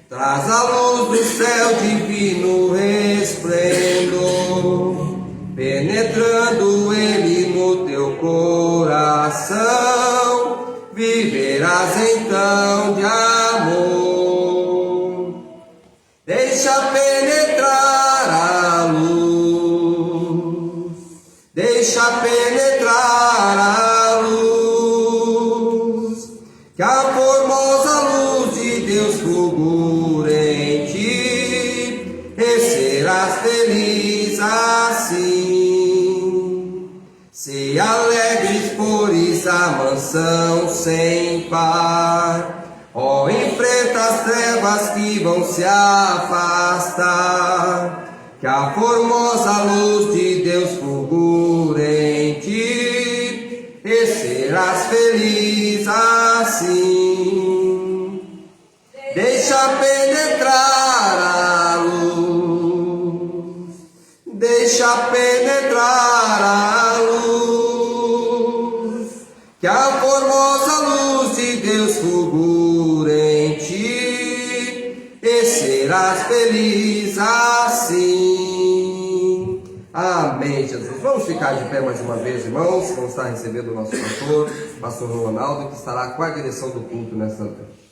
Traz a luz do céu divino resplendor, penetrando ele no teu coração, viverás então de amor. Deixa penetrar a luz, deixa penetrar a luz, que a formosa luz de Deus fulgure em ti, e serás feliz assim. Se alegres por isso a mansão sem par, ó, enfrenta as trevas que vão se afastar, que a formosa luz de Deus fulgure em ti, e serás feliz assim. Deixa penetrar a luz, deixa penetrar a luz, que a formosa luz de Deus fulgure em ti, e serás feliz assim. Amém, Jesus. Vamos ficar de pé mais uma vez, irmãos. Vamos estar recebendo o nosso pastor Ronaldo, que estará com a direção do culto nesta noite.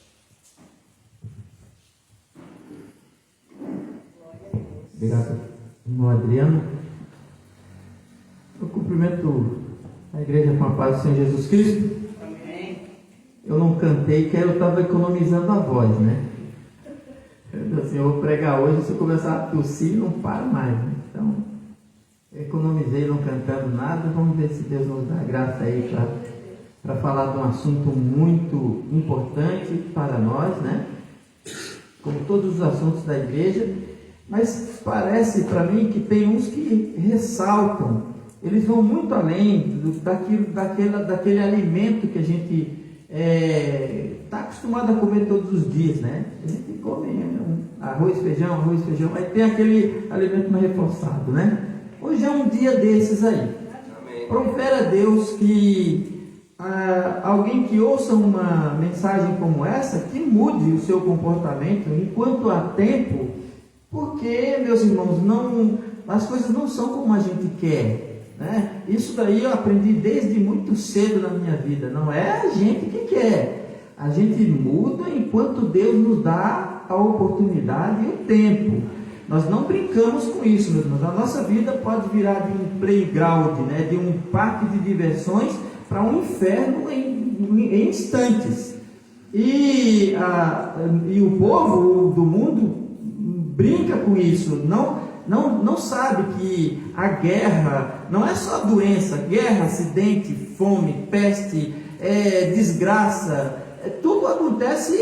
Obrigado, irmão Adriano. Eu cumprimento a igreja com a paz do Senhor Jesus Cristo. Amém. Eu não cantei porque eu estava economizando a voz, né? Assim, eu vou pregar hoje, se eu começar a tossir, não para mais, né? Então, eu economizei não cantando nada. Vamos ver se Deus nos dá graça aí para falar de um assunto muito importante para nós, né? Como todos os assuntos da igreja. Mas parece para mim que tem uns que ressaltam, eles vão muito além daquele alimento que a gente está acostumado a comer todos os dias, né? A gente come arroz, feijão, aí tem aquele alimento mais reforçado, né? Hoje é um dia desses aí. Profere a Deus que alguém que ouça uma mensagem como essa, que mude o seu comportamento enquanto há tempo. Porque, meus irmãos, as coisas não são como a gente quer, né? Isso daí eu aprendi desde muito cedo na minha vida. Não é a gente que quer. A gente muda enquanto Deus nos dá a oportunidade e o tempo. Nós não brincamos com isso, meus irmãos. A nossa vida pode virar de um playground, né? De um parque de diversões para um inferno em instantes. E o povo do mundo brinca com isso, não sabe que a guerra não é só doença, guerra, acidente, fome, peste, desgraça, tudo acontece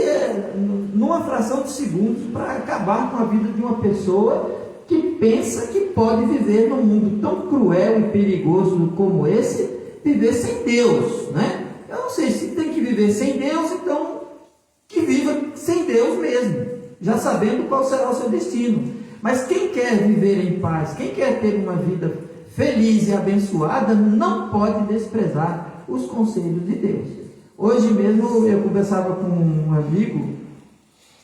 numa fração de segundos para acabar com a vida de uma pessoa que pensa que pode viver num mundo tão cruel e perigoso como esse, viver sem Deus, né? Eu não sei se tem que viver sem Deus, então que viva sem Deus mesmo, já sabendo qual será o seu destino. Mas quem quer viver em paz, quem quer ter uma vida feliz e abençoada, não pode desprezar os conselhos de Deus. Hoje mesmo eu conversava com um amigo,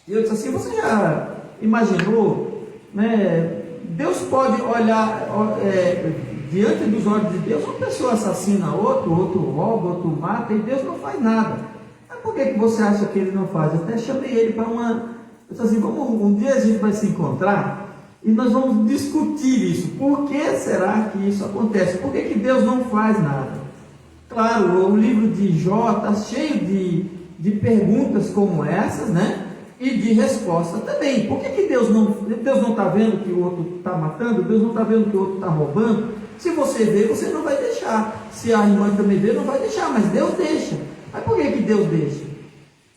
e eu disse assim: você já imaginou, né? Deus pode olhar diante dos olhos de Deus, uma pessoa assassina outro rouba, outro mata, e Deus não faz nada. Mas por que você acha que ele não faz? Eu até chamei ele para eu disse assim: um dia a gente vai se encontrar e nós vamos discutir isso. Por que será que isso acontece? Por que Deus não faz nada? Claro, o livro de Jó está cheio de perguntas como essas, né? E de resposta também. Por que Deus não está vendo que o outro está matando? Deus não está vendo que o outro está roubando? Se você vê, você não vai deixar. Se a irmã também vê, não vai deixar. Mas Deus deixa. Mas por que Deus deixa?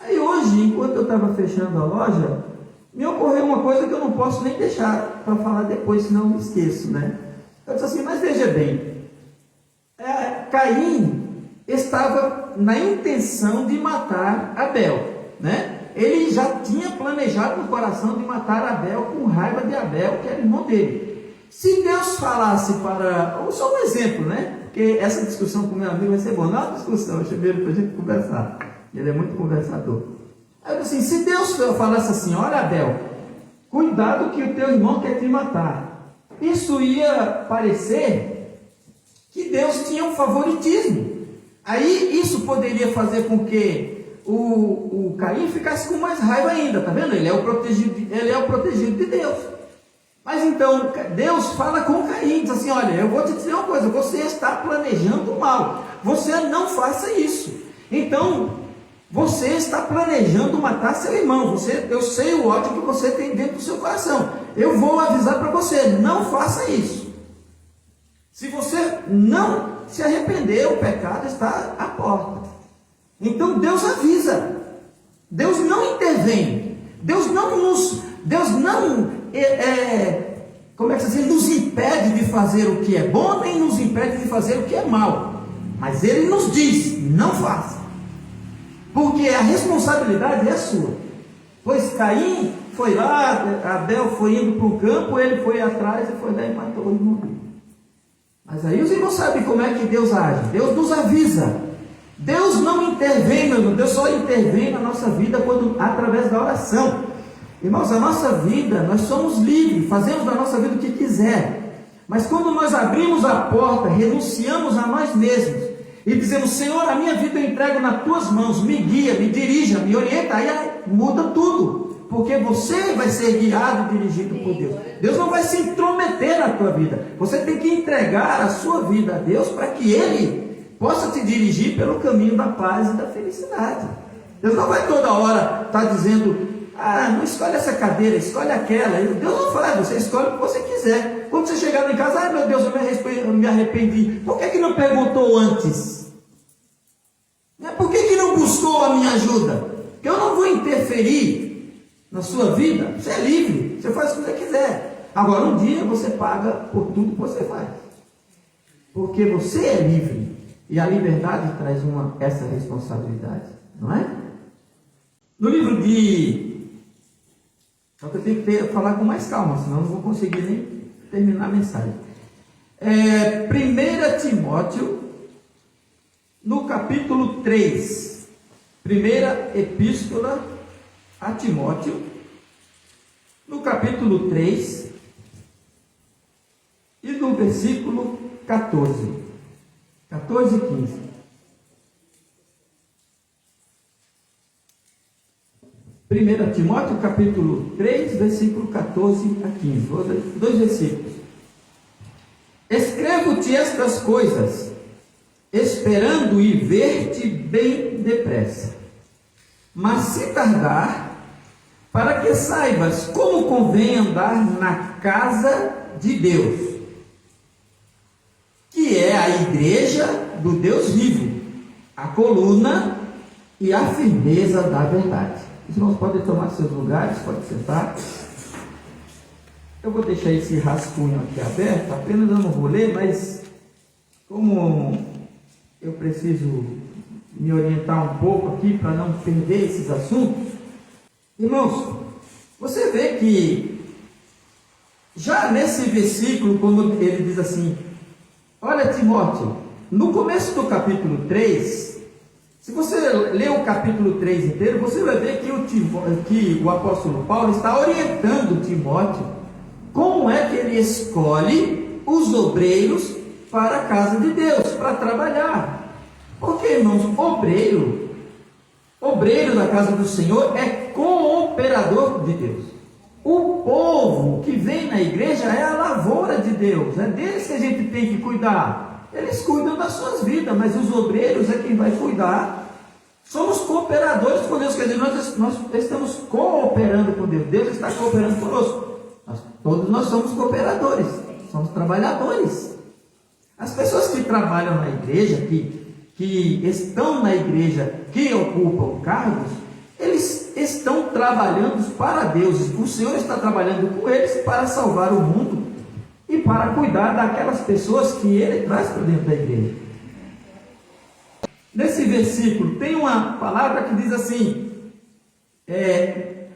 Aí hoje, enquanto eu estava fechando a loja, me ocorreu uma coisa que eu não posso nem deixar para falar depois, senão eu me esqueço, né? Eu disse assim: mas veja bem, Caim estava na intenção de matar Abel, né? Ele já tinha planejado no coração de matar Abel, com raiva de Abel, que era irmão dele. Se Deus falasse só um exemplo, né? Porque essa discussão com meu amigo vai ser boa. Não é uma discussão, eu chamei ele para a gente conversar. Ele é muito conversador. Aí eu disse assim, se Deus falasse assim, olha Abel, cuidado que o teu irmão quer te matar, isso ia parecer que Deus tinha um favoritismo. Aí isso poderia fazer com que o Caim ficasse com mais raiva ainda, tá vendo? Ele é o protegido de Deus. Mas então Deus fala com Caim, diz assim, olha, eu vou te dizer uma coisa, você está planejando mal, você não faça isso. Então, você está planejando matar seu irmão, eu sei o ódio que você tem dentro do seu coração, eu vou avisar para você, não faça isso. Se você não se arrepender, o pecado está à porta. Então Deus avisa, Deus não intervém, Deus não nos impede de fazer o que é bom, nem nos impede de fazer o que é mal, mas Ele nos diz, não faça, porque a responsabilidade é sua. Pois Caim foi lá, Abel foi indo para o campo, ele foi atrás e foi lá e matou o irmão dele. Mas aí os irmãos sabem como é que Deus age, Deus nos avisa. Deus não intervém, meu irmão, Deus só intervém na nossa vida através da oração. Irmãos, a nossa vida, nós somos livres, fazemos da nossa vida o que quiser. Mas quando nós abrimos a porta, renunciamos a nós mesmos e dizemos, Senhor, a minha vida eu entrego nas tuas mãos, me guia, me dirija, me orienta, aí muda tudo. Porque você vai ser guiado e dirigido por Deus. Deus não vai se intrometer na tua vida. Você tem que entregar a sua vida a Deus para que Ele possa te dirigir pelo caminho da paz e da felicidade. Deus não vai toda hora estar dizendo, não escolhe essa cadeira, escolhe aquela. Deus não fala, você escolhe o que você quiser. Quando você chegar lá em casa, meu Deus, eu me arrependi. Por que não perguntou antes? Por que não buscou a minha ajuda? Porque eu não vou interferir na sua vida. Você é livre, você faz o que você quiser. Agora, um dia você paga por tudo que você faz. Porque você é livre. E a liberdade traz essa responsabilidade, não é? No livro de... Só que eu tenho que falar com mais calma, senão eu não vou conseguir nem terminar a mensagem. 1 Timóteo, no capítulo 3. Primeira epístola a Timóteo, no capítulo 3, e no versículo 14 e 15. Primeira Timóteo, capítulo 3, versículo 14 a 15. Dois versículos. Escrevo-te estas coisas, esperando ir ver-te bem depressa. Mas se tardar, para que saibas como convém andar na casa de Deus, que é a igreja do Deus vivo, a coluna e a firmeza da verdade. Os irmãos podem tomar seus lugares, podem sentar. Eu vou deixar esse rascunho aqui aberto, apenas eu não vou ler, mas como eu preciso me orientar um pouco aqui para não perder esses assuntos. Irmãos, você vê que já nesse versículo, quando ele diz assim, olha Timóteo, no começo do capítulo 3, se você ler o capítulo 3 inteiro, você vai ver que o apóstolo Paulo está orientando Timóteo como é que ele escolhe os obreiros para a casa de Deus, para trabalhar. Porque, irmãos, obreiro da casa do Senhor é cooperador de Deus. O povo que vem na igreja é a lavoura de Deus, é deles que a gente tem que cuidar. Eles cuidam das suas vidas, mas os obreiros é quem vai cuidar. Somos cooperadores com Deus, quer dizer, nós estamos cooperando com Deus, Deus está cooperando conosco. Todos nós somos cooperadores, somos trabalhadores. As pessoas que trabalham na igreja, que estão na igreja, que ocupam cargos, eles estão trabalhando para Deus. O Senhor está trabalhando com eles para salvar o mundo e para cuidar daquelas pessoas que Ele traz para dentro da igreja. Nesse versículo tem uma palavra que diz assim, ele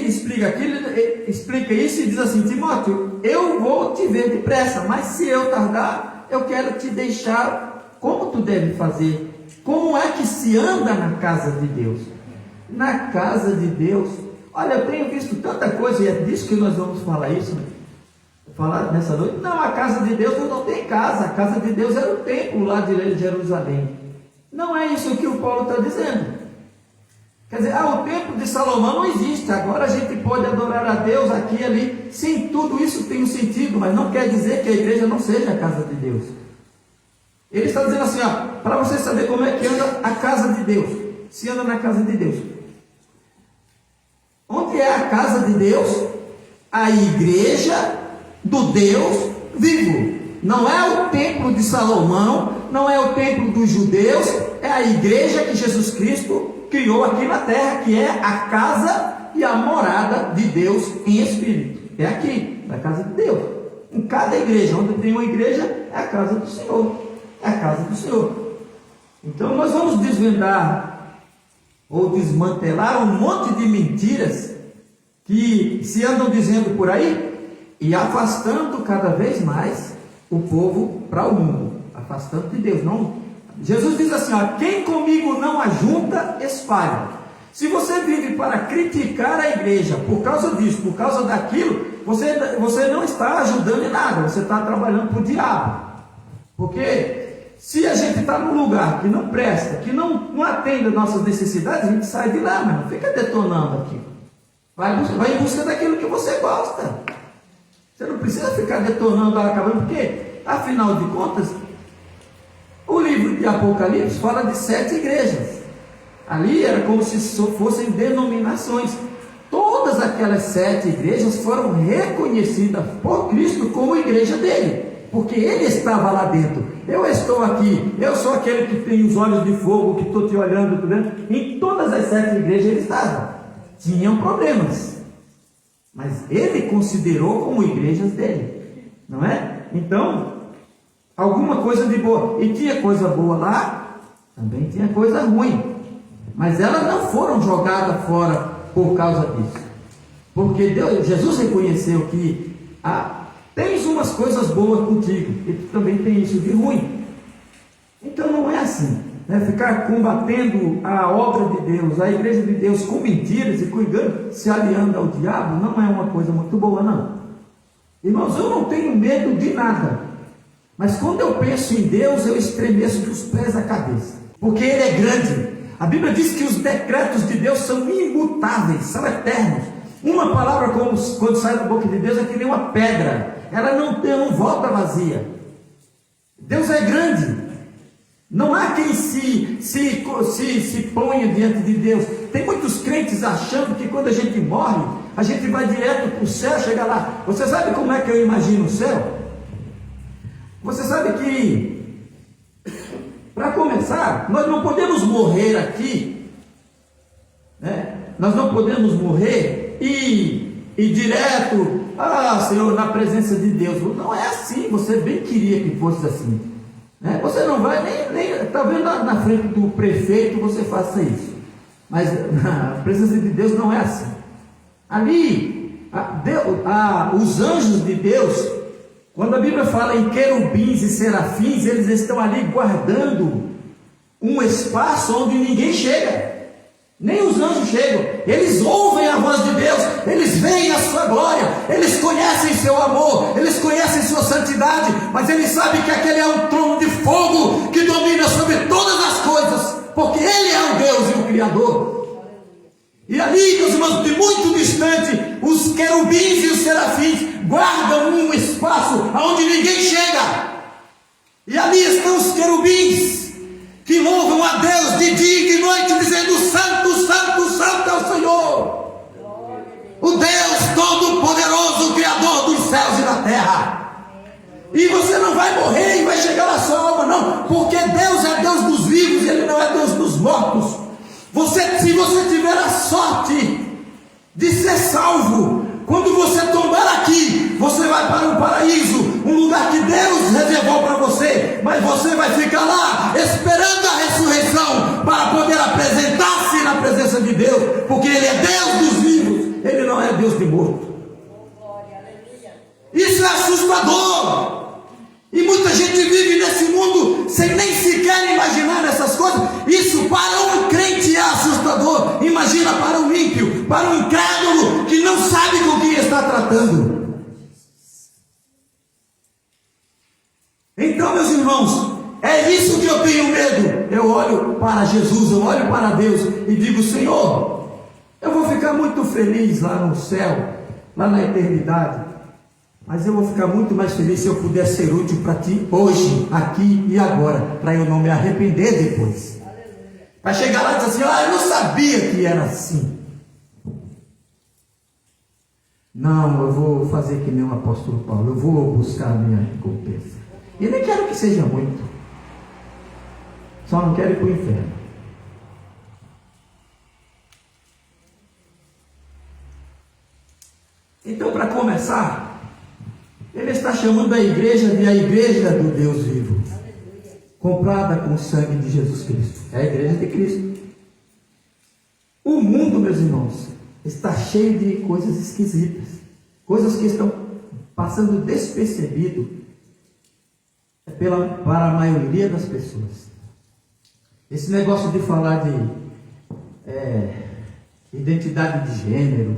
explica aquilo, explica isso e diz assim, Timóteo, eu vou te ver depressa, mas se eu tardar, eu quero te deixar como tu deve fazer, como é que se anda na casa de Deus. Na casa de Deus. Olha, eu tenho visto tanta coisa, e é disso que nós vamos falar isso, né? Falar nessa noite. Não, a casa de Deus não tem casa. A casa de Deus era o templo lá de Jerusalém. Não é isso que o Paulo está dizendo. Quer dizer, o templo de Salomão não existe. Agora a gente pode adorar a Deus aqui e ali. Sim, tudo isso tem um sentido, mas não quer dizer que a igreja não seja a casa de Deus. Ele está dizendo assim, para você saber como é que anda a casa de Deus. Se anda na casa de Deus. Onde é a casa de Deus? A igreja do Deus vivo. Não é o templo de Salomão, não é o templo dos judeus, é a igreja que Jesus Cristo criou aqui na terra, que é a casa e a morada de Deus em espírito. É aqui, na casa de Deus. Em cada igreja, onde tem uma igreja, é a casa do Senhor. É a casa do Senhor. Então nós vamos desvendar ou desmantelar um monte de mentiras que se andam dizendo por aí e afastando cada vez mais o povo para o mundo, afastando de Deus. Não, Jesus diz assim, quem comigo não ajunta, espalha. Se você vive para criticar a igreja por causa disso, por causa daquilo, você não está ajudando em nada, você está trabalhando para o diabo. Porque se a gente está num lugar que não presta, que não atende às nossas necessidades, a gente sai de lá, mas não fica detonando aquilo. Vai em busca daquilo que você gosta. Você não precisa ficar detonando, acabando, porque, afinal de contas, o livro de Apocalipse fala de 7 igrejas. Ali era como se fossem denominações. Todas aquelas 7 igrejas foram reconhecidas por Cristo como igreja dele, porque ele estava lá dentro. Eu estou aqui, eu sou aquele que tem os olhos de fogo, que estou te olhando, em todas as 7 igrejas ele estava. Tinham problemas, mas ele considerou como igrejas dele, não é? Então, alguma coisa de boa, e tinha coisa boa lá, também tinha coisa ruim, mas elas não foram jogadas fora por causa disso, porque Jesus reconheceu que tens umas coisas boas contigo, e tu também tem isso de ruim. Então não é assim, né? Ficar combatendo a obra de Deus, a igreja de Deus com mentiras e com engano, se aliando ao diabo, não é uma coisa muito boa, não. Irmãos, eu não tenho medo de nada, mas quando eu penso em Deus, eu estremeço dos pés à cabeça, porque Ele é grande. A Bíblia diz que os decretos de Deus são imutáveis, são eternos. Uma palavra, quando sai da boca de Deus, é que nem uma pedra, ela não volta vazia. Deus é grande. Não há quem se ponha diante de Deus. Tem muitos crentes achando que quando a gente morre, a gente vai direto para o céu, chega lá. Você sabe como é que eu imagino o céu? Você sabe que, para começar, nós não podemos morrer aqui, né? Nós não podemos morrer e direto, Senhor, na presença de Deus. Não é assim, você bem queria que fosse assim. Você não vai nem talvez na frente do prefeito você faça isso, mas na presença de Deus não é assim. Ali, os anjos de Deus, quando a Bíblia fala em querubins e serafins, eles estão ali guardando um espaço onde ninguém chega, nem os anjos chegam. Eles ouvem a voz de Deus, eles veem a sua glória, eles conhecem seu amor, eles conhecem sua santidade, mas eles sabem que aquele é um trono de fogo que domina sobre todas as coisas, porque Ele é o Deus e o Criador. E ali, meus irmãos, de muito distante, os querubins e os serafins guardam um espaço aonde ninguém chega, e ali estão os querubins que louvam a Deus de dia e de noite, dizendo: Santo, Santo, Santo é o Senhor, o Deus Todo-Poderoso, Criador dos céus e da terra. E você não vai morrer e vai chegar na sua alma, não, porque Deus é Deus dos vivos, Ele não é Deus dos mortos. Se você tiver a sorte de ser salvo, quando você tombar aqui, você vai para o paraíso, um lugar que Deus reservou para você, mas você vai ficar lá esperando a ressurreição para poder apresentar-se na presença de Deus, porque Ele é Deus dos vivos, Ele não é Deus de morto. Isso é assustador, e muita gente vive nesse mundo sem nem sequer imaginar essas coisas. Isso para um crente é assustador. Imagina para um incrédulo que não sabe com quem está tratando. Então, meus irmãos, é isso que eu tenho medo. Eu olho para Jesus, eu olho para Deus e digo: Senhor, eu vou ficar muito feliz lá no céu, lá na eternidade, mas eu vou ficar muito mais feliz se eu puder ser útil para Ti hoje, aqui e agora, para eu não me arrepender depois. Para chegar lá e dizer assim: eu não sabia que era assim. Não, eu vou fazer que nem o apóstolo Paulo, eu vou buscar a minha recompensa. E nem quero que seja muito, só não quero ir para o inferno. Então, para começar, ele está chamando a igreja de a igreja do Deus vivo, comprada com o sangue de Jesus Cristo. É a igreja de Cristo. O mundo, meus irmãos, está cheio de coisas esquisitas, coisas que estão passando despercebido para a maioria das pessoas. Esse negócio de falar de identidade de gênero,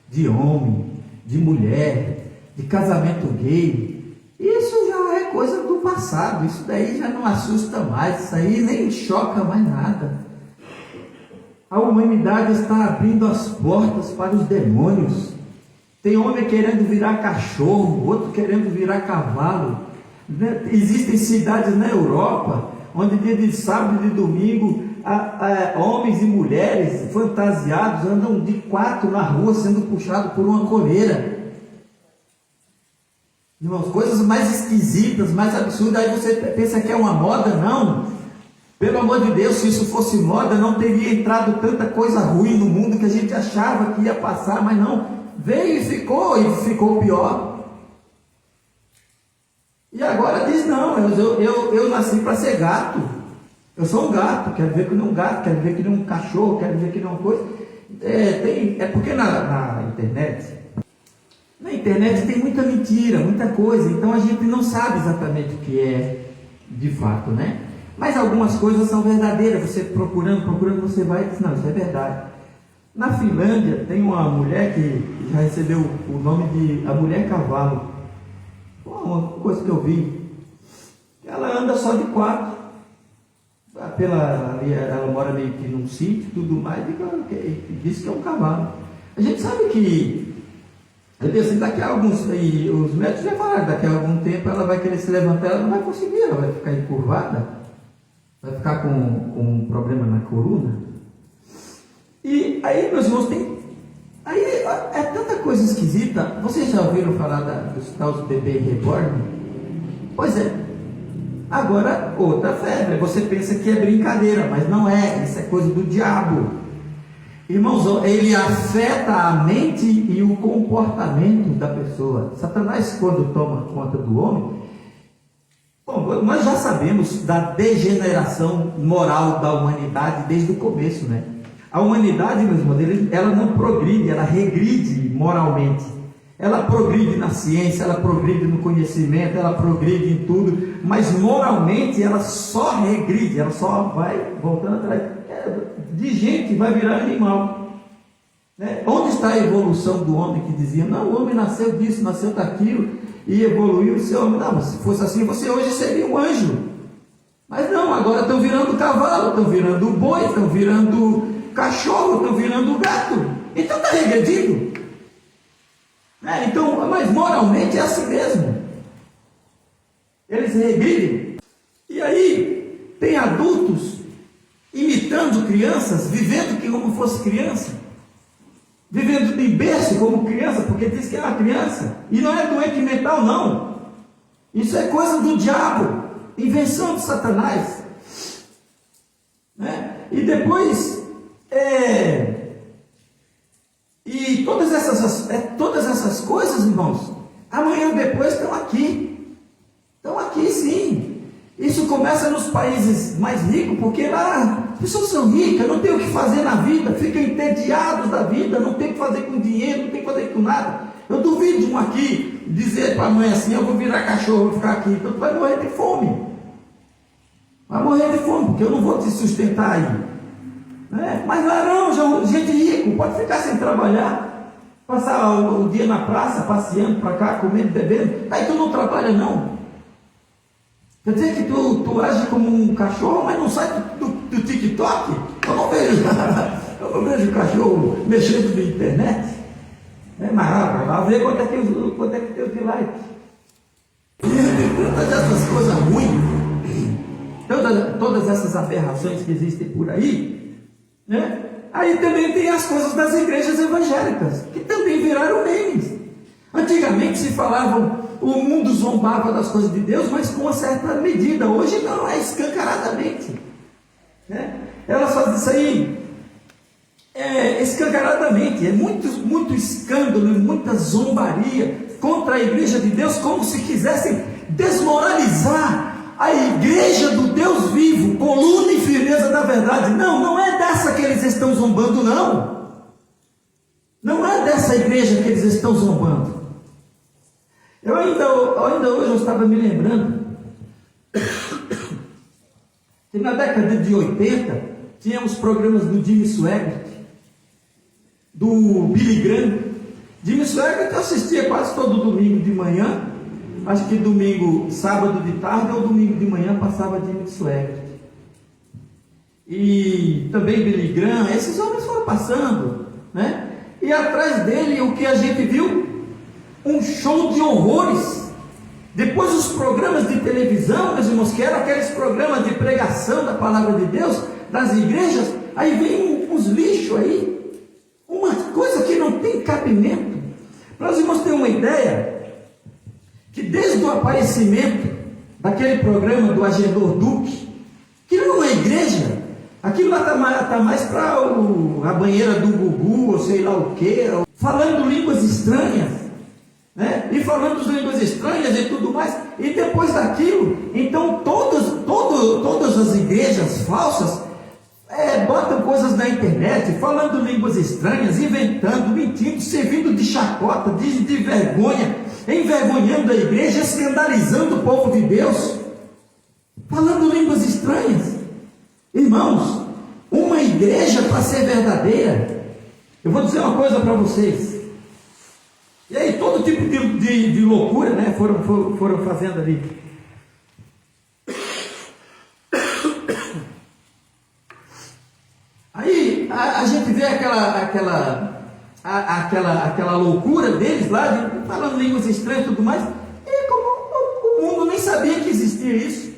de homem, de mulher, de casamento gay, isso já é coisa do passado. Isso daí já não assusta mais, isso aí nem choca mais nada. A humanidade está abrindo as portas para os demônios. Tem homem querendo virar cachorro, outro querendo virar cavalo. Existem cidades na Europa onde dia de sábado e de domingo homens e mulheres fantasiados andam de quatro na rua sendo puxados por uma coleira. Irmãos, coisas mais esquisitas, mais absurdas. Aí você pensa que é uma moda? Não. Pelo amor de Deus, se isso fosse moda, não teria entrado tanta coisa ruim no mundo que a gente achava que ia passar, mas não. Veio e ficou pior. E agora diz: não, eu nasci para ser gato. Eu sou um gato, quero ver que não é um gato, quero ver que não é um cachorro, quero ver que não é uma coisa. Porque na internet tem muita mentira, muita coisa, então a gente não sabe exatamente o que é de fato, né? Mas algumas coisas são verdadeiras. Você procurando, você vai e diz: não, isso é verdade. Na Finlândia tem uma mulher que já recebeu o nome de a mulher cavalo. Uma coisa que eu vi, ela anda só de quatro, ela mora meio que num sítio e tudo mais, e diz que é um cavalo. A gente sabe que, assim, daqui a alguns, e os médicos já falaram, daqui a algum tempo ela vai querer se levantar, ela não vai conseguir, ela vai ficar encurvada, vai ficar com um problema na coluna. E aí, meus irmãos, é tanta coisa esquisita. Vocês já ouviram falar dos tais bebê reborn? Pois é. Agora, outra febre. Você pensa que é brincadeira, mas não é. Isso é coisa do diabo. Irmãos, ele afeta a mente e o comportamento da pessoa. Satanás, quando toma conta do homem, bom, nós já sabemos da degeneração moral da humanidade desde o começo, né? A humanidade, meus irmãos, ela não progride, ela regride moralmente. Ela progride na ciência, ela progride no conhecimento, ela progride em tudo, mas moralmente ela só regride, ela só vai voltando atrás. De gente vai virar animal. Né? Onde está a evolução do homem que dizia: não, o homem nasceu disso, nasceu daquilo e evoluiu o seu homem? Não, se fosse assim, você hoje seria um anjo. Mas não, agora estão virando cavalo, estão virando boi, estão virando cachorro, estão virando gato. Então está regredindo. Então, mas moralmente é assim mesmo. Eles regridem. E aí tem adultos imitando crianças, vivendo como fosse criança, vivendo de berço como criança, porque diz que é uma criança. E não é doente mental, não. Isso é coisa do diabo, invenção de Satanás. Né? E depois e todas essas coisas, irmãos, amanhã ou depois estão aqui sim. Isso começa nos países mais ricos, porque lá as pessoas são ricas, não tem o que fazer na vida, ficam entediados da vida, não tem o que fazer com dinheiro, não tem o que fazer com nada. Eu duvido um aqui dizer para a mãe assim: eu vou virar cachorro, vou ficar aqui. Então tu vai morrer de fome. Vai morrer de fome, porque eu não vou te sustentar aí. né? Mas lá não, gente rico, pode ficar sem trabalhar, passar o dia na praça, passeando para cá, comendo, bebendo, aí tu não trabalha não. Quer dizer que tu age como um cachorro, mas não sai do TikTok? Eu não vejo cachorro mexendo na internet. É maravilhoso, vai ver quanto é que tem de like. Todas essas coisas ruins, todas essas aberrações que existem por aí, né? Aí também tem as coisas das igrejas evangélicas, que também viraram memes. Antigamente se falavam, o mundo zombava das coisas de Deus, mas com uma certa medida. Hoje não, é escancaradamente, né? Elas fazem isso aí escancaradamente, é muito escândalo, muita zombaria contra a igreja de Deus, como se quisessem desmoralizar a igreja do Deus vivo, coluna e firmeza da verdade. Não é dessa que eles estão zombando, não. Não é dessa igreja que eles estão zombando. Eu ainda hoje eu estava me lembrando que na década de 80 tínhamos programas do Jimmy Swaggart, do Billy Graham. Jimmy Swaggart eu assistia quase todo domingo de manhã. Acho que domingo, sábado de tarde ou domingo de manhã passava Jimmy Swaggart. E também Billy Graham, esses homens foram passando, né? E atrás dele o que a gente viu? Um show de horrores. Depois os programas de televisão, meus irmãos, que eram aqueles programas de pregação da palavra de Deus, das igrejas, aí vem uns lixos aí, uma coisa que não tem cabimento. Para os irmãos terem uma ideia, que desde o aparecimento daquele programa do Agenor Duque, que não é igreja, aquilo lá está mais para a banheira do Gugu, ou sei lá o que, falando línguas estranhas, né? E falando as línguas estranhas e tudo mais, e depois daquilo, então todas as igrejas falsas botam coisas na internet, falando línguas estranhas, inventando, mentindo, servindo de chacota, de vergonha, envergonhando a igreja, escandalizando o povo de Deus, falando línguas estranhas. Irmãos, uma igreja para ser verdadeira, eu vou dizer uma coisa para vocês, e aí todo tipo de loucura, né, foram fazendo ali. Aí a gente vê aquela loucura deles lá, falando línguas estranhas e tudo mais, e como o mundo nem sabia que existia isso.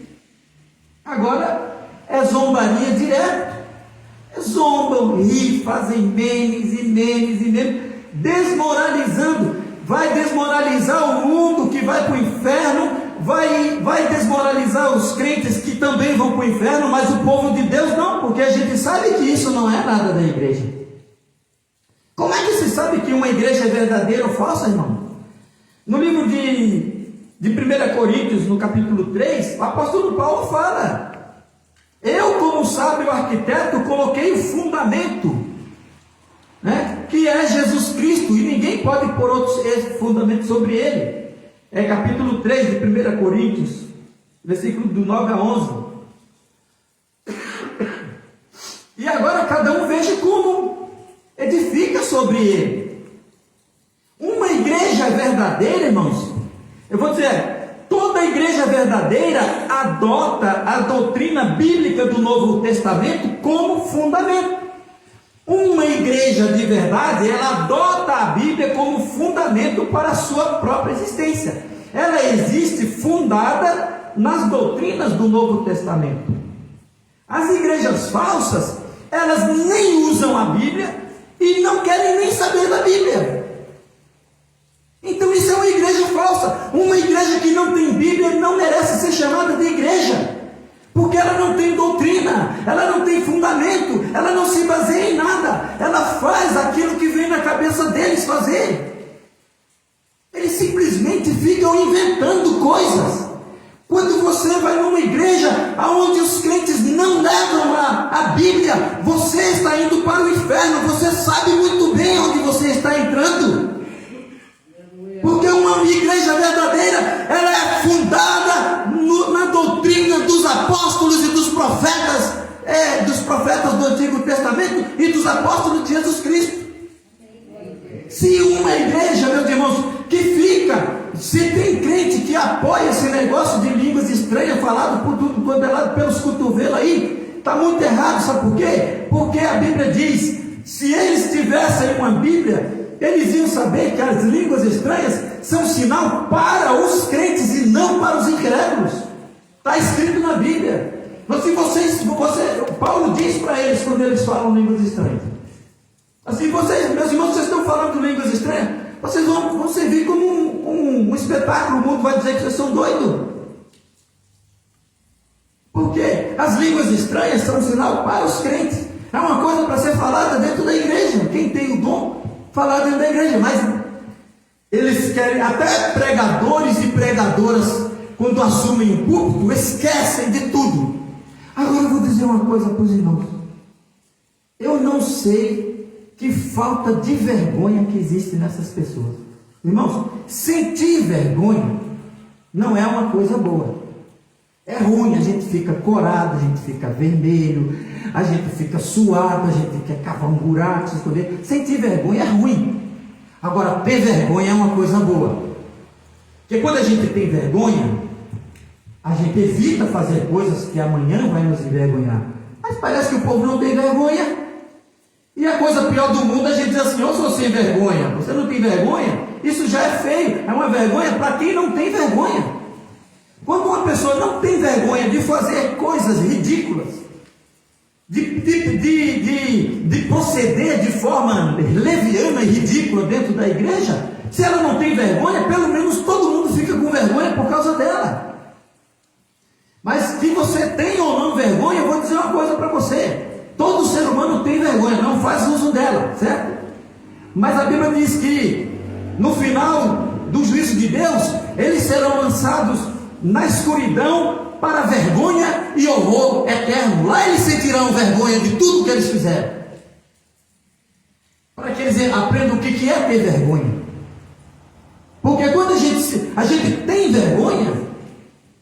Agora é zombaria direto, zombam, ri, fazem memes, desmoralizando. Vai desmoralizar o mundo que vai para o inferno, vai desmoralizar os crentes que também vão para o inferno, mas o povo de Deus não, porque a gente sabe que isso não é nada da igreja. Como é que se sabe que uma igreja é verdadeira ou falsa, irmão? No livro de 1 Coríntios, no capítulo 3, o apóstolo Paulo fala: eu, como sábio arquiteto, coloquei o fundamento, né, que é Jesus Cristo, e ninguém pode pôr outro fundamento sobre ele. É capítulo 3 de 1 Coríntios, versículo do 9 a 11. E agora cada um veja como edifica sobre ele. Uma igreja verdadeira, irmãos, eu vou dizer, toda igreja verdadeira adota a doutrina bíblica do Novo Testamento como fundamento. Uma igreja de verdade, ela adota a Bíblia como fundamento para a sua própria existência. Ela existe fundada nas doutrinas do Novo Testamento. As igrejas falsas, elas nem usam a Bíblia e não querem nem saber da Bíblia. Então isso é uma igreja falsa. Uma igreja que não tem Bíblia não merece ser chamada de igreja, porque ela não tem doutrina, ela não tem fundamento, ela não se baseia em nada, ela faz aquilo que vem na cabeça deles fazer. Eles simplesmente ficam inventando coisas. Quando você vai numa igreja onde os crentes não levam a Bíblia, você está indo para o inferno. Você sabe muito bem onde você está entrando, porque uma igreja verdadeira, ela é fundada na doutrina dos apóstolos e dos profetas do Antigo Testamento e dos apóstolos de Jesus Cristo. Se uma igreja, meus irmãos, que fica, se tem crente que apoia esse negócio de línguas estranhas falado por tudo quanto é lado, pelos cotovelos aí, está muito errado. Sabe por quê? Porque a Bíblia diz, se eles tivessem uma Bíblia, eles iam saber que as línguas estranhas são sinal para os crentes e não para os incrédulos. Está escrito na Bíblia. Mas se Paulo diz para eles quando eles falam línguas estranhas, assim, meus irmãos, vocês estão falando línguas estranhas, vocês vão servir como um espetáculo. O mundo vai dizer que vocês são doidos. Porque as línguas estranhas são um sinal para os crentes. É uma coisa para ser falada dentro da igreja. Quem tem o dom, falar dentro da igreja. Mas eles querem, até pregadores e pregadoras, quando assumem o púlpito, esquecem de tudo. Agora eu vou dizer uma coisa para os irmãos. Eu não sei que falta de vergonha que existe nessas pessoas. Irmãos, sentir vergonha não é uma coisa boa. É ruim, a gente fica corado, a gente fica vermelho, a gente fica suado, a gente quer cavar um buraco, se esconder. Sentir vergonha é ruim. Agora, ter vergonha é uma coisa boa. Porque quando a gente tem vergonha, a gente evita fazer coisas que amanhã vai nos envergonhar. Mas parece que o povo não tem vergonha. E a coisa pior do mundo é a gente dizer assim: eu sou sem vergonha. Você não tem vergonha? Isso já é feio. É uma vergonha para quem não tem vergonha. Quando uma pessoa não tem vergonha de fazer coisas ridículas, de proceder de forma leviana e ridícula dentro da igreja, se ela não tem vergonha, pelo menos todo mundo fica com vergonha por causa dela. Mas que você tenha ou não vergonha, eu vou dizer uma coisa para você: todo ser humano tem vergonha, não faz uso dela, certo? Mas a Bíblia diz que no final do juízo de Deus, eles serão lançados na escuridão para vergonha e horror eterno. Lá eles sentirão vergonha de tudo que eles fizeram, para que eles aprendam o que é ter vergonha. Porque quando a gente tem vergonha,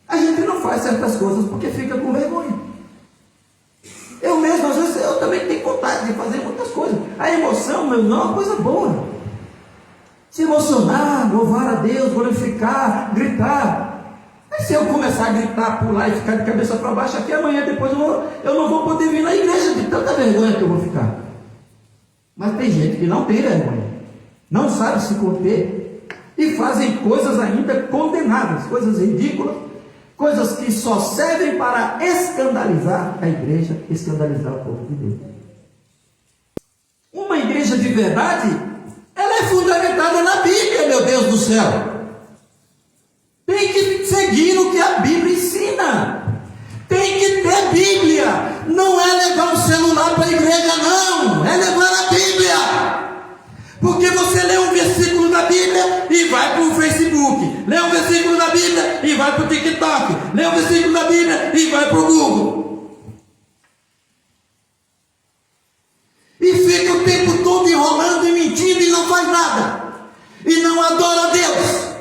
a gente não faz certas coisas porque fica com vergonha. Eu mesmo, às vezes, eu também tenho vontade de fazer muitas coisas. A emoção, meu irmão, é uma coisa boa. Se emocionar, louvar a Deus, glorificar, gritar. Mas se eu começar a gritar, pular e ficar de cabeça para baixo, aqui amanhã depois eu não vou poder vir na igreja de tanta vergonha que eu vou ficar. Mas tem gente que não tem vergonha, não sabe se conter e fazem coisas ainda condenáveis, coisas ridículas, coisas que só servem para escandalizar a igreja, escandalizar o povo de Deus. Uma igreja de verdade, ela é fundamentada na Bíblia, meu Deus do céu. Tem que seguir o que a Bíblia ensina. Tem que ter Bíblia. Não é levar um celular para a igreja, não. É levar a Bíblia. Porque você lê um versículo da Bíblia e vai para o Facebook. Lê um versículo da Bíblia e vai para o TikTok. Lê um versículo da Bíblia e vai para o Google. E fica o tempo todo enrolando e mentindo e não faz nada. E não adora a Deus.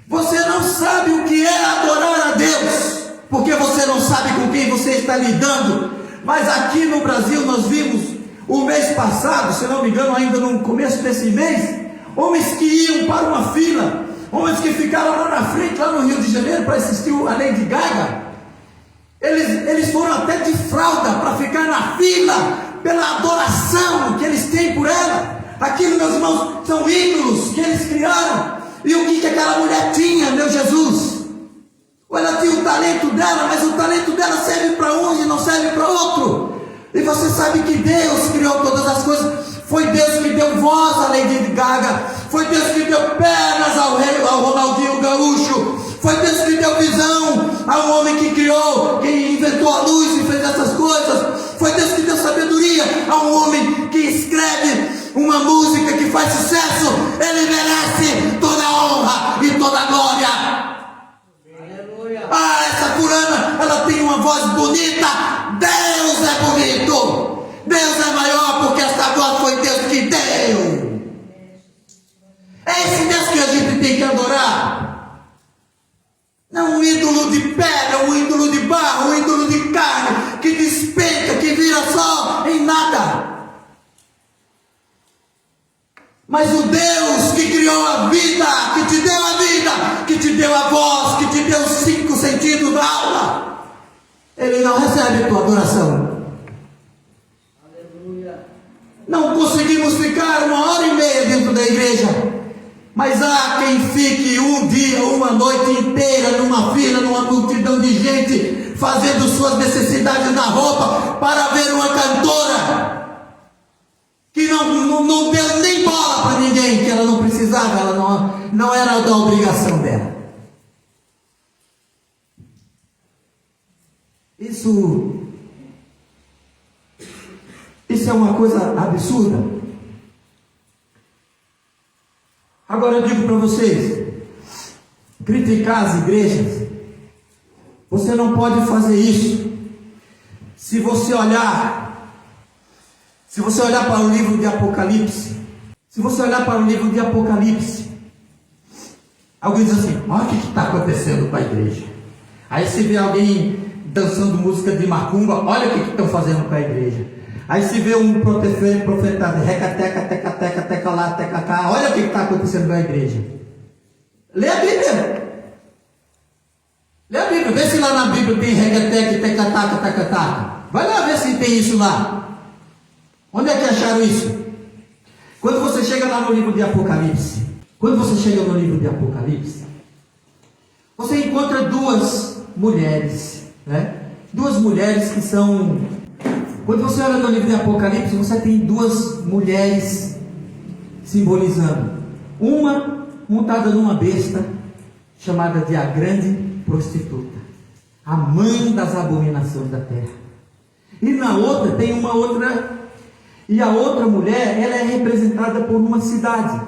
Você não sabe o que é adorar a Deus, porque você não sabe com quem você está lidando. Mas aqui no Brasil nós vimos o mês passado, se não me engano, ainda no começo desse mês, homens que iam para uma fila, homens que ficaram lá na frente, lá no Rio de Janeiro, para assistir a Lady Gaga. Eles foram até de fralda para ficar na fila, pela adoração que eles têm por ela. Aquilo, meus irmãos, são ídolos que eles criaram. E o que aquela mulher tinha, meu Jesus? Ela tinha o talento dela, mas o talento dela serve para um e não serve para outro. E você sabe que Deus criou todas as coisas. Foi Deus que deu voz à Lady Gaga. Foi Deus que deu pernas ao Ronaldinho Gaúcho. Foi Deus que deu visão ao homem que criou, que inventou a luz e fez essas coisas. Foi Deus que deu sabedoria ao homem que escreve uma música que faz sucesso. Ele merece toda a honra e toda a glória. Aleluia. Ah, essa fulana, ela tem uma voz bonita. Deus é bonito. Deus é maior, porque essa voz foi Deus que deu. É esse Deus que a gente tem que adorar. Não um ídolo de pedra, um ídolo de barro, um ídolo de carne, que despenca, que vira sol. Mas o Deus que criou a vida, que te deu a vida, que te deu a voz, que te deu os 5 sentidos da alma, Ele não recebe tua adoração. Aleluia. Não conseguimos ficar 1h30 dentro da igreja, mas há quem fique um dia, uma noite inteira numa fila, numa multidão de gente, fazendo suas necessidades na roupa, para ver uma cantora que não deu nem bola para ninguém, que ela não precisava, ela não era da obrigação dela. Isso é uma coisa absurda. Agora eu digo para vocês, criticar as igrejas, você não pode fazer isso. Se você olhar para o livro de Apocalipse, alguém diz assim: olha o que está acontecendo com a igreja. Aí se vê alguém dançando música de macumba, olha o que estão fazendo com a igreja. Aí se vê um profeta recateca, teca, teca, teca lá, teca cá, olha o que está acontecendo com a igreja. Lê a Bíblia. Vê se lá na Bíblia tem recateca, teca, taca, teca, taca. Vai lá ver se tem isso lá. Onde é que acharam isso? Quando você chega lá no livro de Apocalipse, você encontra 2 mulheres, né? 2 mulheres que são... Quando você olha no livro de Apocalipse, você tem 2 mulheres simbolizando. Uma montada numa besta, chamada de a grande prostituta, a mãe das abominações da terra. E na outra tem uma outra... E a outra mulher, ela é representada por uma cidade,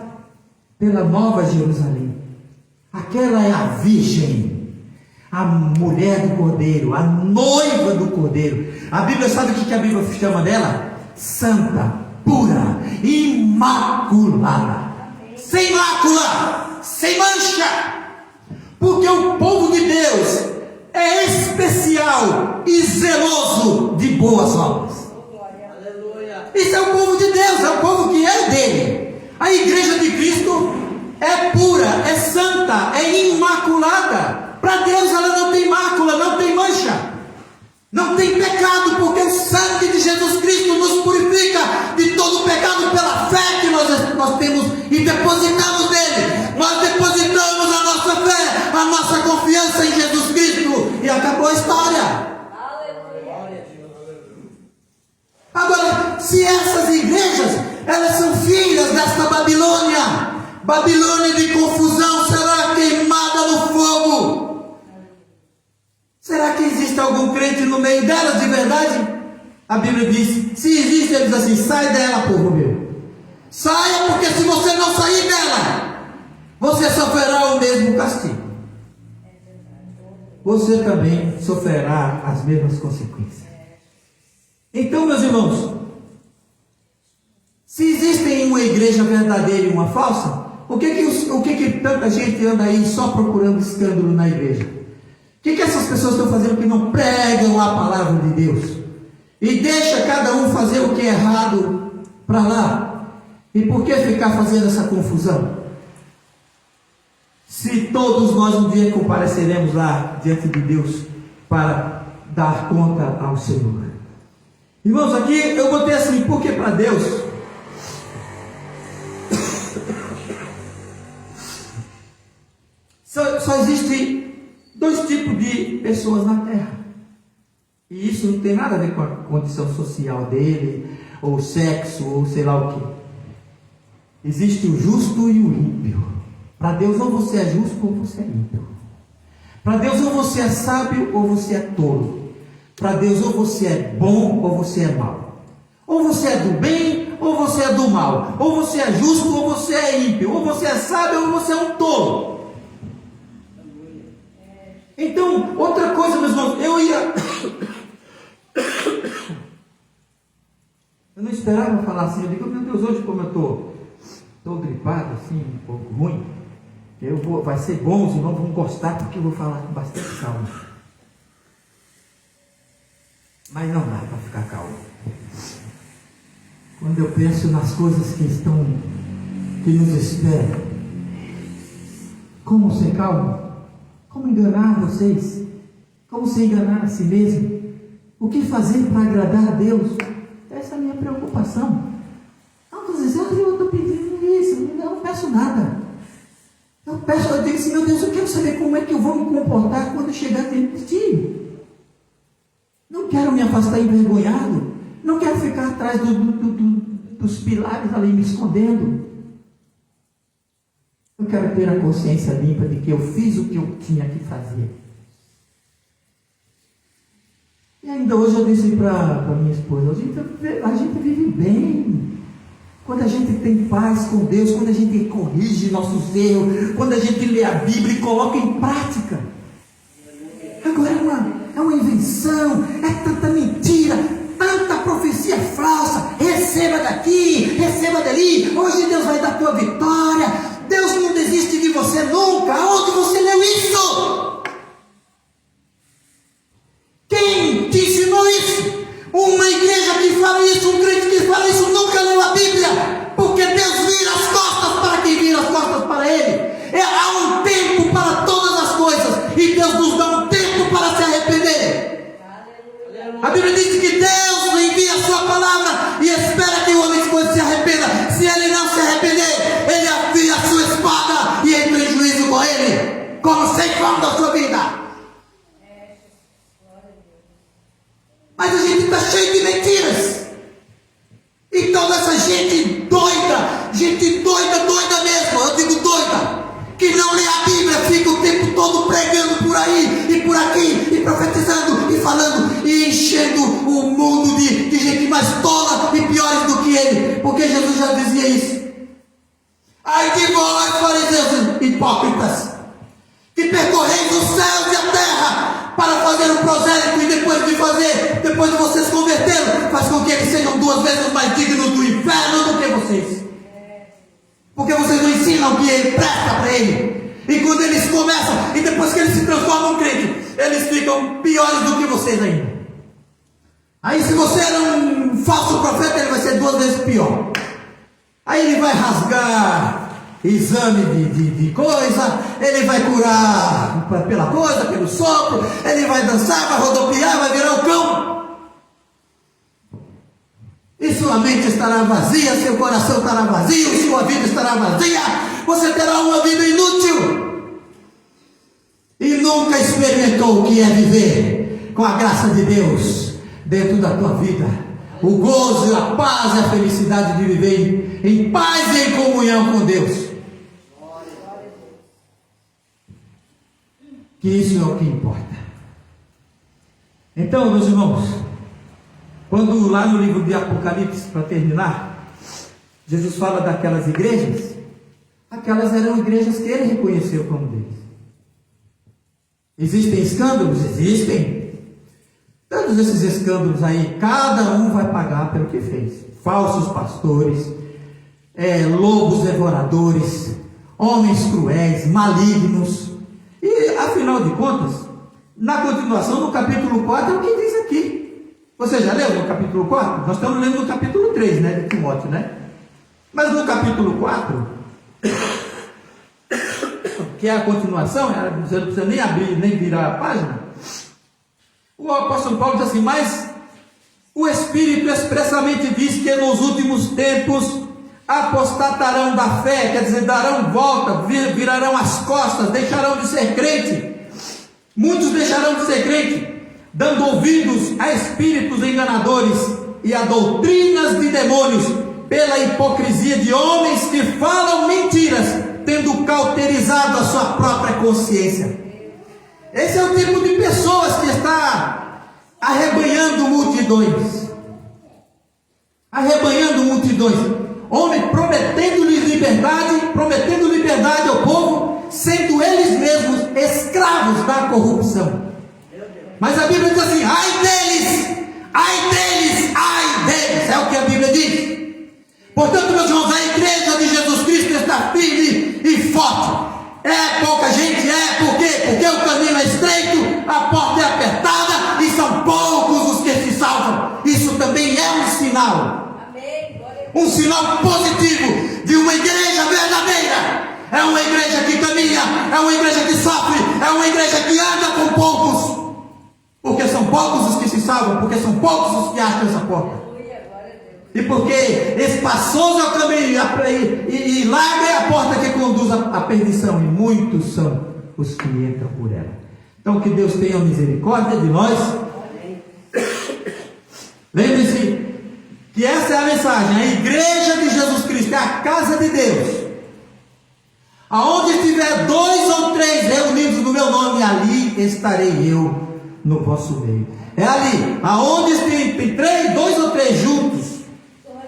pela Nova Jerusalém. Aquela é a virgem, a mulher do Cordeiro, a noiva do Cordeiro. A Bíblia, sabe o que a Bíblia chama dela? Santa, pura, imaculada, sem mácula, sem mancha. Porque o povo de Deus é especial e zeloso de boas obras. Isso é o povo de Deus, é o povo que é dele. A igreja de Cristo é pura, é santa, é imaculada. Para Deus ela não tem mácula, não tem mancha, não tem pecado, porque o sangue de Jesus Cristo nos purifica de todo pecado pela fé que nós temos e depositamos nele. Nós depositamos a nossa fé, a nossa confiança em Jesus Cristo e acabou a história. Agora, se essas igrejas, elas são filhas desta Babilônia de confusão, será queimada no fogo. Será que existe algum crente no meio delas de verdade? A Bíblia diz, se existe, ele diz assim: sai dela, povo meu. Saia, porque se você não sair dela, você sofrerá o mesmo castigo. Você também sofrerá as mesmas consequências. Então, meus irmãos, se existem uma igreja verdadeira e uma falsa, o que tanta gente anda aí só procurando escândalo na igreja? O que essas pessoas estão fazendo que não pregam a palavra de Deus? E deixa cada um fazer o que é errado para lá? E por que ficar fazendo essa confusão? Se todos nós um dia compareceremos lá diante de Deus para dar conta ao Senhor. Irmãos, aqui eu botei assim, porque para Deus só existe 2 tipos de pessoas na terra. E isso não tem nada a ver com a condição social dele, ou sexo, ou sei lá o que. Existe o justo e o ímpio. Para Deus, ou você é justo ou você é ímpio. Para Deus, ou você é sábio ou você é tolo. Para Deus, ou você é bom ou você é mau. Ou você é do bem ou você é do mal. Ou você é justo ou você é ímpio. Ou você é sábio ou você é um tolo. Então, outra coisa, meus irmãos, eu não esperava falar assim. Eu digo, meu Deus, hoje como eu estou gripado, assim, um pouco ruim, vai ser bom, os irmãos vão gostar, porque eu vou falar com bastante calma. Mas não dá para ficar calmo. Quando eu penso nas coisas que estão que nos espera. Como ser calmo? Como enganar vocês? Como se enganar a si mesmo? O que fazer para agradar a Deus? Essa é a minha preocupação. Não, às vezes eu estou pedindo isso, eu não peço nada. Eu digo assim, meu Deus, eu quero saber como é que eu vou me comportar quando chegar diante de Ti. Não quero me afastar envergonhado. Não quero ficar atrás dos pilares ali me escondendo. Eu quero ter a consciência limpa de que eu fiz o que eu tinha que fazer. E ainda hoje eu disse para minha esposa, a gente vive bem. Quando a gente tem paz com Deus, quando a gente corrige nossos erros, quando a gente lê a Bíblia e coloca em prática. Agora é uma invenção, é tanta mentira, tanta profecia falsa. Receba daqui, receba dali. Hoje Deus vai dar a tua vitória. Deus não desiste de você nunca. Aonde você leu isso? Quem te ensinou isso? Uma igreja que fala isso, um crente que fala isso, nunca leu a Bíblia. Porque Deus vira as costas para quem vira as costas para Ele. Há um tempo para todas as coisas. E Deus nos dá um tempo para se arrepender. A Bíblia diz que Deus envia a sua palavra e espera que o homem se arrependa. Se ele não se arrepender, ele afia a sua espada e entra em juízo com ele, como ceifando da sua vida. Mas a gente está cheio de mentiras. E toda essa gente doida mesmo, eu digo doida, que não lê a Bíblia, fica o tempo todo pregando por aí e por aqui, e profetizando, e falando, e enchendo o mundo de gente mais tola e piores do que ele, porque Jesus já dizia isso. Ai de vós, fariseus hipócritas, que percorreis os céus e a terra para fazer um prosélito, e depois de vocês converteram, faz com que eles sejam 2 vezes mais dignos do inferno do que vocês. Porque vocês não ensinam o que ele presta para ele. E quando eles começam, e depois que eles se transformam em crente, eles ficam piores do que vocês ainda. Aí se você era um falso profeta, ele vai ser 2 vezes pior. Aí ele vai rasgar exame de coisa, ele vai curar pela coisa, pelo sopro, ele vai dançar, vai rodopiar, vai virar o cão. E sua mente estará vazia, seu coração estará vazio, sua vida estará vazia, você terá uma vida inútil. E nunca experimentou o que é viver com a graça de Deus dentro da tua vida. O gozo, a paz e a felicidade de viver em paz e em comunhão com Deus. Que isso é o que importa. Então, meus irmãos, quando lá no livro de Apocalipse, para terminar, Jesus fala daquelas igrejas, aquelas eram igrejas que ele reconheceu como deles. Existem escândalos? Existem. Todos esses escândalos aí, cada um vai pagar pelo que fez. Falsos pastores, lobos devoradores, homens cruéis, malignos. E afinal de contas, na continuação, no capítulo 4, é o que diz aqui. Você já leu no capítulo 4? Nós estamos lendo no capítulo 3, né, de Timóteo, né? Mas no capítulo 4, que é a continuação, você não precisa nem abrir, nem virar a página. O apóstolo Paulo diz assim: mas o Espírito expressamente diz que nos últimos tempos apostatarão da fé, quer dizer, darão volta, virarão as costas, deixarão de ser crente. Muitos deixarão de ser crente, dando ouvidos a espíritos enganadores e a doutrinas de demônios, pela hipocrisia de homens que falam mentiras, tendo cauterizado a sua própria consciência. Esse é o tipo de pessoas que está arrebanhando multidões. Arrebanhando multidões. Homem prometendo-lhes liberdade ao povo, sendo eles mesmos escravos da corrupção. Mas a Bíblia diz assim: ai deles, é o que a Bíblia diz. Portanto, meus irmãos, a igreja de Jesus Cristo está firme e forte. É pouca gente, por quê? Porque o caminho é estreito, a porta é apertada e são poucos os que se salvam. Isso também é um sinal. Um sinal positivo de uma igreja verdadeira é uma igreja que caminha, é uma igreja que sofre, é uma igreja que anda com poucos, porque são poucos os que se salvam, porque são poucos os que acham essa porta. E porque espaçoso é o caminho e larga é a porta que conduz à perdição, e muitos são os que entram por ela. Então que Deus tenha misericórdia de nós. Lembre-se que essa é a mensagem. A igreja de Jesus Cristo é a casa de Deus. Aonde estiver 2 ou 3 reunidos no meu nome, ali estarei eu no vosso meio. É ali, aonde tem 2 ou 3 juntos,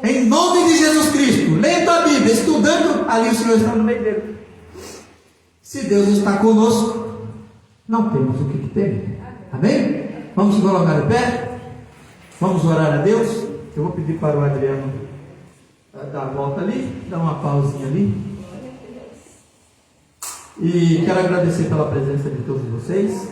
em nome de Jesus Cristo, lendo a Bíblia, estudando, ali o Senhor está no meio dele. Se Deus está conosco, não temos o que temer. Amém? Vamos colocar de pé? Vamos orar a Deus? Eu vou pedir para o Adriano dar a volta ali, dar uma pausinha ali. E quero agradecer pela presença de todos vocês.